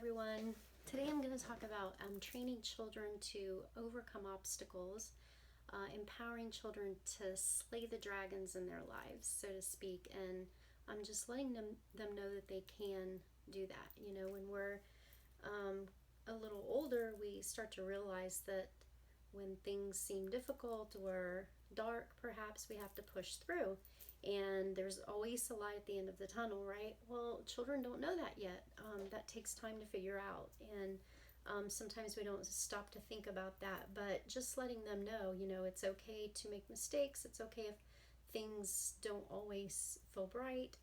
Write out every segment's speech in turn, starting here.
everyone. Today I'm going to talk about training children to overcome obstacles, empowering children to slay the dragons in their lives, so to speak, and I'm just letting them know that they can do that. When we're a little older, we start to realize that when things seem difficult or dark, perhaps we have to push through. And there's always a light at the end of the tunnel, right? Well, children don't know that yet. That takes time to figure out. And sometimes we don't stop to think about that. But just letting them know, it's okay to make mistakes. It's okay if things don't always feel bright.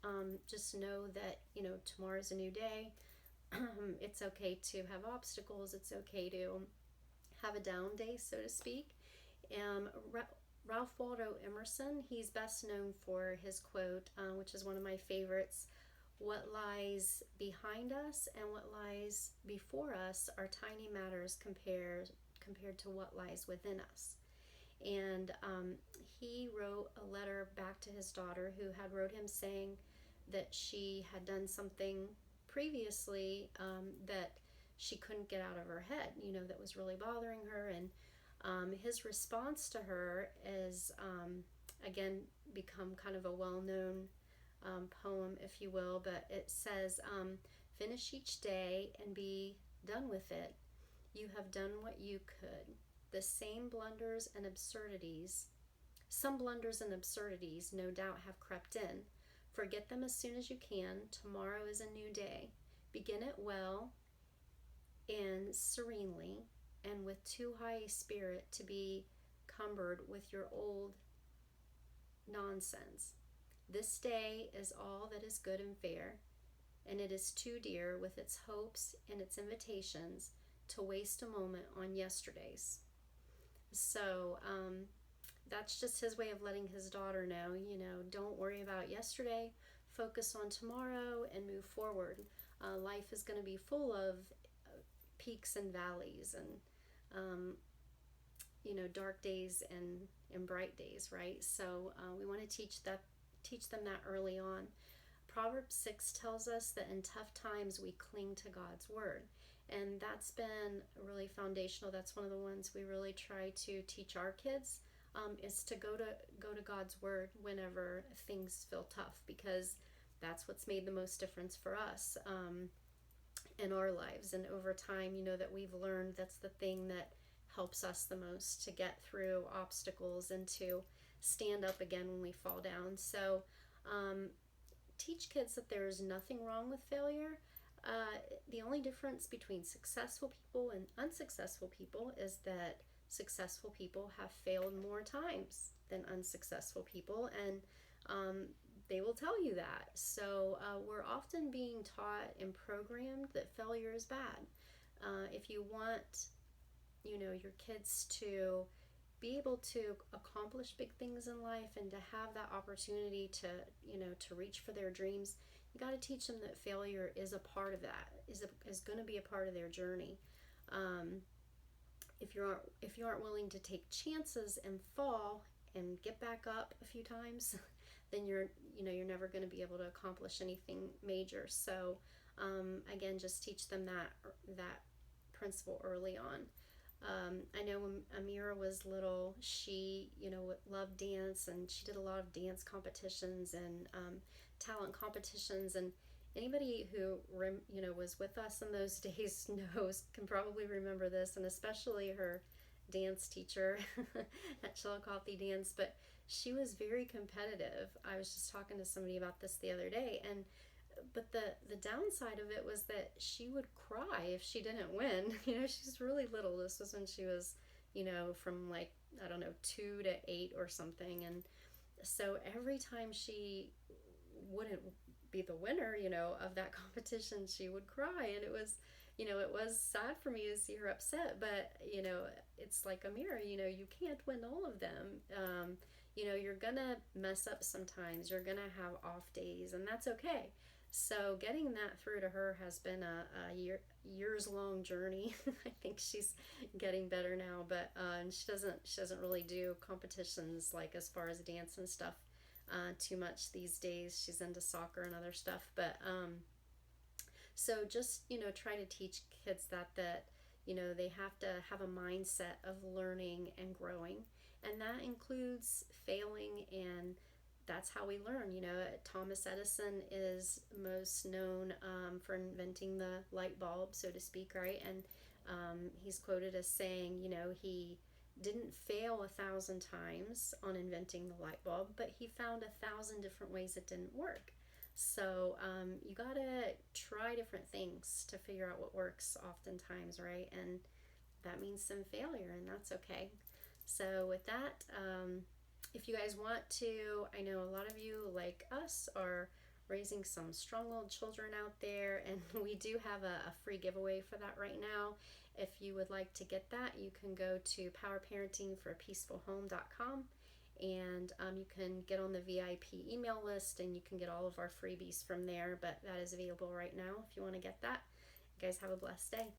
Just know that, tomorrow's a new day. It's okay to have obstacles. It's okay to have a down day, so to speak. Ralph Waldo Emerson, he's best known for his quote, which is one of my favorites: "What lies behind us and what lies before us are tiny matters compared to what lies within us." And he wrote a letter back to his daughter, who had wrote him saying that she had done something previously that she couldn't get out of her head, that was really bothering her. And his response to her is, again, become kind of a well-known poem, if you will, but it says, "Finish each day and be done with it. You have done what you could. The same blunders and absurdities, some blunders and absurdities no doubt have crept in. Forget them as soon as you can. Tomorrow is a new day. Begin it well and serenely, and with too high a spirit to be cumbered with your old nonsense. This day is all that is good and fair, and it is too dear, with its hopes and its invitations, to waste a moment on yesterday's." So that's just his way of letting his daughter know, don't worry about yesterday, focus on tomorrow and move forward. Life is going to be full of peaks and valleys, and dark days and bright days, right? So we want to teach them that early on. Proverbs 6 tells us that in tough times we cling to God's word, and that's been really foundational. That's one of the ones we really try to teach our kids, is to go to God's word whenever things feel tough, because that's what's made the most difference for us in our lives. And over time, that we've learned that's the thing that helps us the most to get through obstacles and to stand up again when we fall down. So teach kids that there is nothing wrong with failure. The only difference between successful people and unsuccessful people is that successful people have failed more times than unsuccessful people, and they will tell you that. So we're often being taught and programmed that failure is bad. If you want, your kids to be able to accomplish big things in life and to have that opportunity to, to reach for their dreams, you got to teach them that failure is a part of that, is going to be a part of their journey. If you aren't willing to take chances and fall and get back up a few times, then you're never going to be able to accomplish anything major. So again, just teach them that principle early on. I know when Amira was little, she, loved dance, and she did a lot of dance competitions and talent competitions. And anybody who, was with us in those days can probably remember this, and especially her dance teacher at Chillicothe Dance. But she was very competitive. I was just talking to somebody about this the other day, but the downside of it was that she would cry if she didn't win. She's really little. This was when she was, from 2 to 8 or something. And so every time she wouldn't be the winner, of that competition, she would cry. And it was, it was sad for me to see her upset. But, it's like Amira, you can't win all of them. You're gonna mess up sometimes. You're gonna have off days, and that's okay. So getting that through to her has been a years long journey. I think she's getting better now, but she doesn't really do competitions, like as far as dance and stuff, too much these days. She's into soccer and other stuff, but So just, try to teach kids that they have to have a mindset of learning and growing. And that includes failing, and that's how we learn. Thomas Edison is most known for inventing the light bulb, so to speak, right? And he's quoted as saying, he didn't fail 1,000 times on inventing the light bulb, but he found 1,000 different ways it didn't work. So you gotta try different things to figure out what works oftentimes, right? And that means some failure, and that's okay. So with that, if you guys want to, I know a lot of you, like us, are raising some strong-willed children out there, and we do have a free giveaway for that right now. If you would like to get that, you can go to powerparentingforpeacefulhome.com, and you can get on the VIP email list, and you can get all of our freebies from there, but that is available right now if you want to get that. You guys have a blessed day.